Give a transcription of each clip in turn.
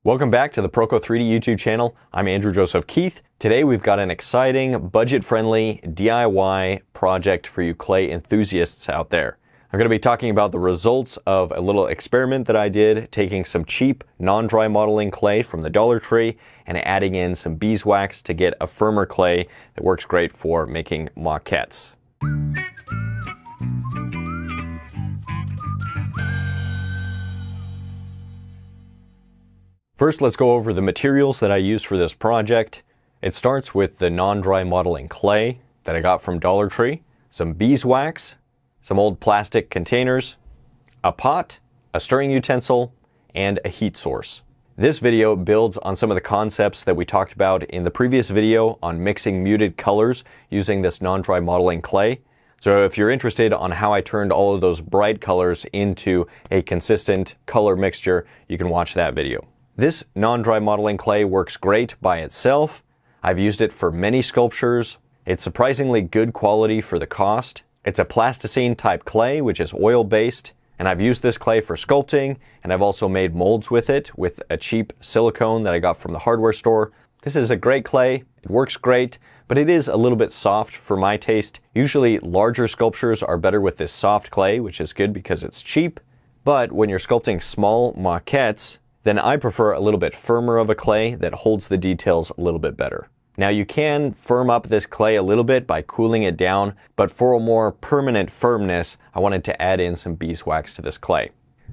Welcome back to the Proko 3D YouTube channel. I'm Andrew Joseph Keith. Today we've got an exciting, budget-friendly DIY project for you clay enthusiasts out there. I'm going to be talking about the results of a little experiment that I did, taking some cheap, non-dry modeling clay from the Dollar Tree and adding in some beeswax to get a firmer clay that works great for making maquettes. First, let's go over the materials that I used for this project. It starts with the non-dry modeling clay that I got from Dollar Tree, some beeswax, some old plastic containers, a pot, a stirring utensil, and a heat source. This video builds on some of the concepts that we talked about in the previous video on mixing muted colors using this non-dry modeling clay. So if you're interested on how I turned all of those bright colors into a consistent color mixture, you can watch that video. This non-dry modeling clay works great by itself. I've used it for many sculptures. It's surprisingly good quality for the cost. It's a plasticine type clay, which is oil-based, and I've used this clay for sculpting, and I've also made molds with it with a cheap silicone that I got from the hardware store. This is a great clay. It works great, but it is a little bit soft for my taste. Usually larger sculptures are better with this soft clay, which is good because it's cheap. But when you're sculpting small maquettes, then I prefer a little bit firmer of a clay that holds the details a little bit better. Now you can firm up this clay a little bit by cooling it down, but for a more permanent firmness, I wanted to add in some beeswax to this clay.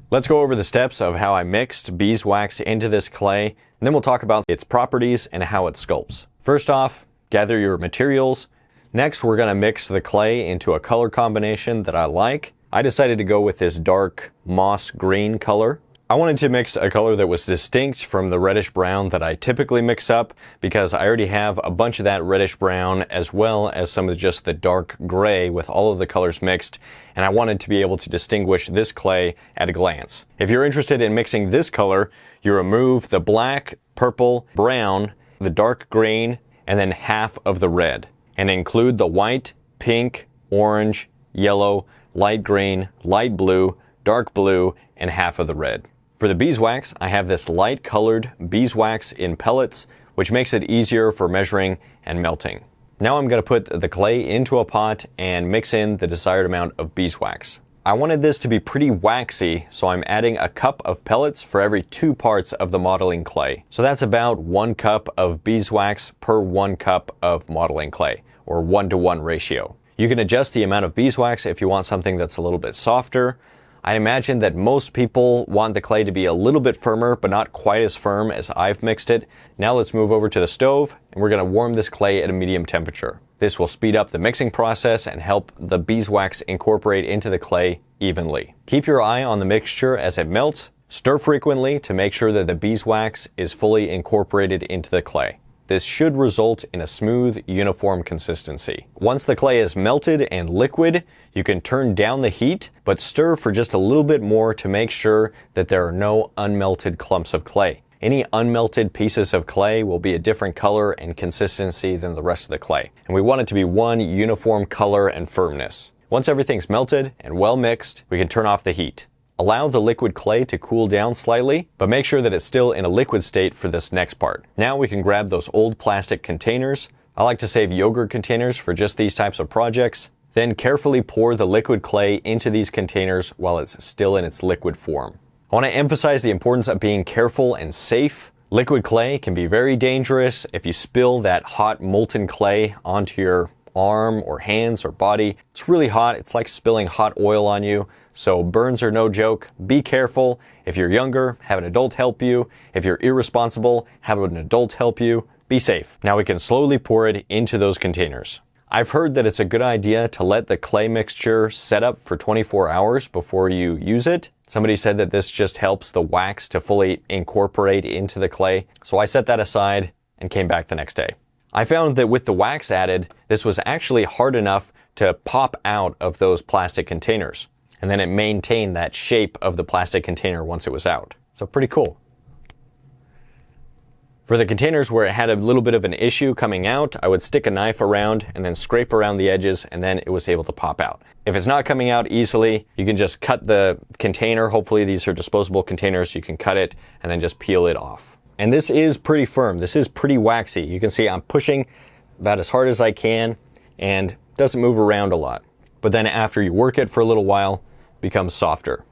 Let's go over the steps of how I mixed beeswax into this clay, and then we'll talk about its properties and how it sculpts. First off, gather your materials. Next, we're going to mix the clay into a color combination that I like. I decided to go with this dark moss green color. I wanted to mix a color that was distinct from the reddish brown that I typically mix up because I already have a bunch of that reddish brown as well as some of just the dark gray with all of the colors mixed, and I wanted to be able to distinguish this clay at a glance. If you're interested in mixing this color, you remove the black, purple, brown, the dark green, and then half of the red, and include the white, pink, orange, yellow, light green, light blue, dark blue, and half of the red. For the beeswax, I have this light colored beeswax in pellets, which makes it easier for measuring and melting. Now I'm going to put the clay into a pot and mix in the desired amount of beeswax. I wanted this to be pretty waxy, so I'm adding a cup of pellets for every 2 parts of the modeling clay. So that's about 1 cup of beeswax per 1 cup of modeling clay, or 1-to-1 ratio. You can adjust the amount of beeswax if you want something that's a little bit softer. I imagine that most people want the clay to be a little bit firmer, but not quite as firm as I've mixed it. Now let's move over to the stove, and we're going to warm this clay at a medium temperature. This will speed up the mixing process and help the beeswax incorporate into the clay evenly. Keep your eye on the mixture as it melts. Stir frequently to make sure that the beeswax is fully incorporated into the clay. This should result in a smooth, uniform consistency. Once the clay is melted and liquid, you can turn down the heat, but stir for just a little bit more to make sure that there are no unmelted clumps of clay. Any unmelted pieces of clay will be a different color and consistency than the rest of the clay. And we want it to be one uniform color and firmness. Once everything's melted and well mixed, we can turn off the heat. Allow the liquid clay to cool down slightly, but make sure that it's still in a liquid state for this next part. Now we can grab those old plastic containers. I like to save yogurt containers for just these types of projects. Then carefully pour the liquid clay into these containers while it's still in its liquid form. I want to emphasize the importance of being careful and safe. Liquid clay can be very dangerous. If you spill that hot molten clay onto your arm or hands or body, it's really hot. It's like spilling hot oil on you. So burns are no joke. Be careful. If you're younger, have an adult help you. If you're irresponsible, have an adult help you. Be safe. Now we can slowly pour it into those containers. I've heard that it's a good idea to let the clay mixture set up for 24 hours before you use it. Somebody said that this just helps the wax to fully incorporate into the clay. So I set that aside and came back the next day. I found that with the wax added, this was actually hard enough to pop out of those plastic containers. And then it maintained that shape of the plastic container once it was out. So pretty cool. For the containers where it had a little bit of an issue coming out, I would stick a knife around and then scrape around the edges, and then it was able to pop out. If it's not coming out easily, you can just cut the container. Hopefully these are disposable containers. You can cut it and then just peel it off. And this is pretty firm. This is pretty waxy. You can see I'm pushing about as hard as I can and it doesn't move around a lot. But then after you work it for a little while, it becomes softer.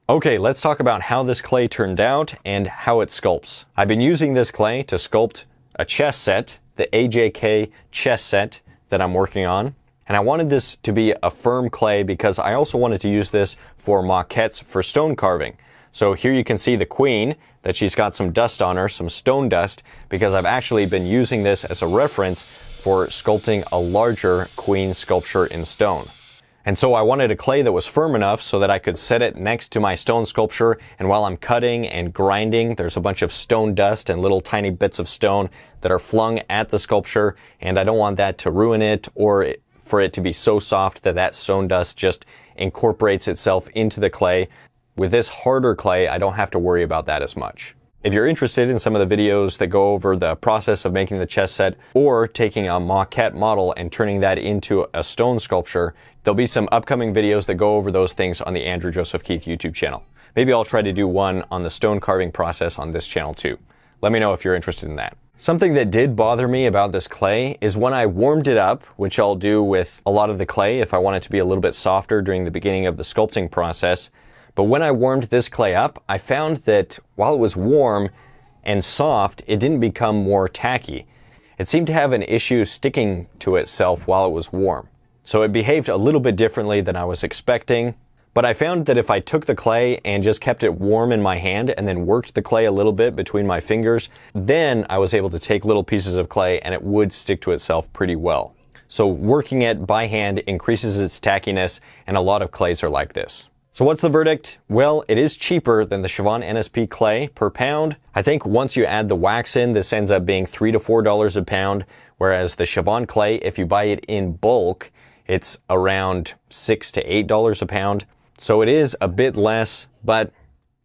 Okay, let's talk about how this clay turned out and how it sculpts. I've been using this clay to sculpt a chess set, the AJK chess set that I'm working on. And I wanted this to be a firm clay because I also wanted to use this for maquettes for stone carving. So here you can see the queen, that she's got some dust on her, some stone dust, because I've actually been using this as a reference for sculpting a larger queen sculpture in stone. And so I wanted a clay that was firm enough so that I could set it next to my stone sculpture, and while I'm cutting and grinding, there's a bunch of stone dust and little tiny bits of stone that are flung at the sculpture, and I don't want that to ruin it or for it to be so soft that that stone dust just incorporates itself into the clay. With this harder clay, I don't have to worry about that as much. If you're interested in some of the videos that go over the process of making the chess set or taking a maquette model and turning that into a stone sculpture, there'll be some upcoming videos that go over those things on the Andrew Joseph Keith YouTube channel. Maybe I'll try to do one on the stone carving process on this channel too. Let me know if you're interested in that. Something that did bother me about this clay is when I warmed it up, which I'll do with a lot of the clay if I want it to be a little bit softer during the beginning of the sculpting process. But when I warmed this clay up, I found that while it was warm and soft, it didn't become more tacky. It seemed to have an issue sticking to itself while it was warm. So it behaved a little bit differently than I was expecting. But I found that if I took the clay and just kept it warm in my hand and then worked the clay a little bit between my fingers, then I was able to take little pieces of clay and it would stick to itself pretty well. So working it by hand increases its tackiness, and a lot of clays are like this. So what's the verdict? Well, it is cheaper than the Chevron NSP clay per pound. I think once you add the wax in, this ends up being $3 to $4 a pound, whereas the Chevron clay, if you buy it in bulk, it's around $6 to $8 a pound. So it is a bit less, but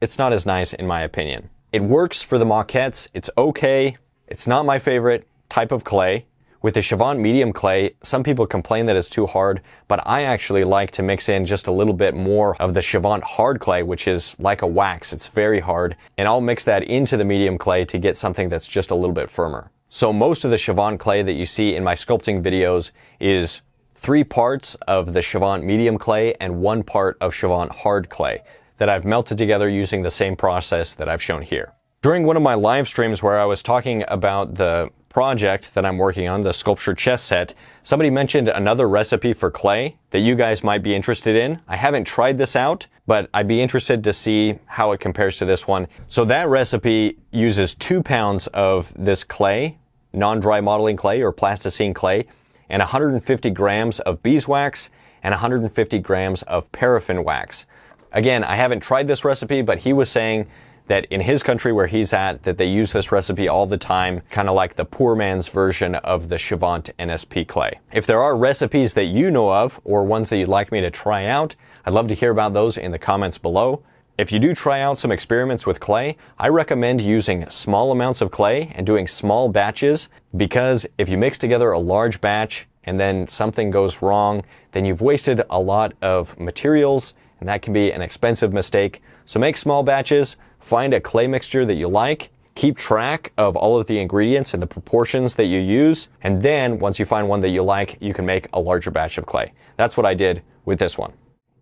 it's not as nice in my opinion. It works for the maquettes. It's okay. It's not my favorite type of clay. With the Chevron medium clay, some people complain that it's too hard, but I actually like to mix in just a little bit more of the Chevron hard clay, which is like a wax. It's very hard, and I'll mix that into the medium clay to get something that's just a little bit firmer. So most of the Chevron clay that you see in my sculpting videos is 3 parts of the Chevron medium clay and 1 part of Chevron hard clay that I've melted together using the same process that I've shown here. During one of my live streams where I was talking about the project that I'm working on, the sculpture chess set, somebody mentioned another recipe for clay that you guys might be interested in. I haven't tried this out, but I'd be interested to see how it compares to this one. So that recipe uses 2 pounds of this clay, non-dry modeling clay or plasticine clay, and 150 grams of beeswax and 150 grams of paraffin wax. Again, I haven't tried this recipe, but he was saying that in his country where he's at, that they use this recipe all the time, kind of like the poor man's version of the Chevron NSP clay. If there are recipes that you know of, or ones that you'd like me to try out, I'd love to hear about those in the comments below. If you do try out some experiments with clay, I recommend using small amounts of clay and doing small batches, because if you mix together a large batch and then something goes wrong, then you've wasted a lot of materials, and that can be an expensive mistake. So make small batches, find a clay mixture that you like, keep track of all of the ingredients and the proportions that you use, and then once you find one that you like, you can make a larger batch of clay. That's what I did with this one.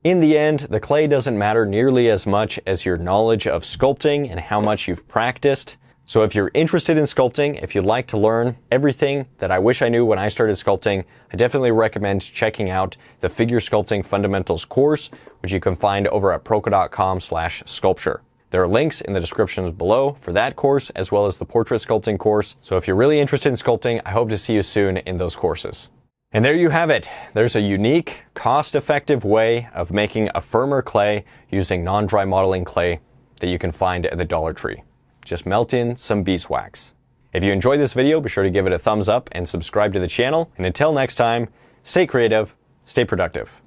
In the end, the clay doesn't matter nearly as much as your knowledge of sculpting and how much you've practiced. So if you're interested in sculpting, if you'd like to learn everything that I wish I knew when I started sculpting, I definitely recommend checking out the Figure Sculpting Fundamentals course, which you can find over at proko.com/sculpture. There are links in the descriptions below for that course, as well as the portrait sculpting course. So if you're really interested in sculpting, I hope to see you soon in those courses. And there you have it. There's a unique, cost-effective way of making a firmer clay using non-dry modeling clay that you can find at the Dollar Tree. Just melt in some beeswax. If you enjoyed this video, be sure to give it a thumbs up and subscribe to the channel. And until next time, stay creative, stay productive.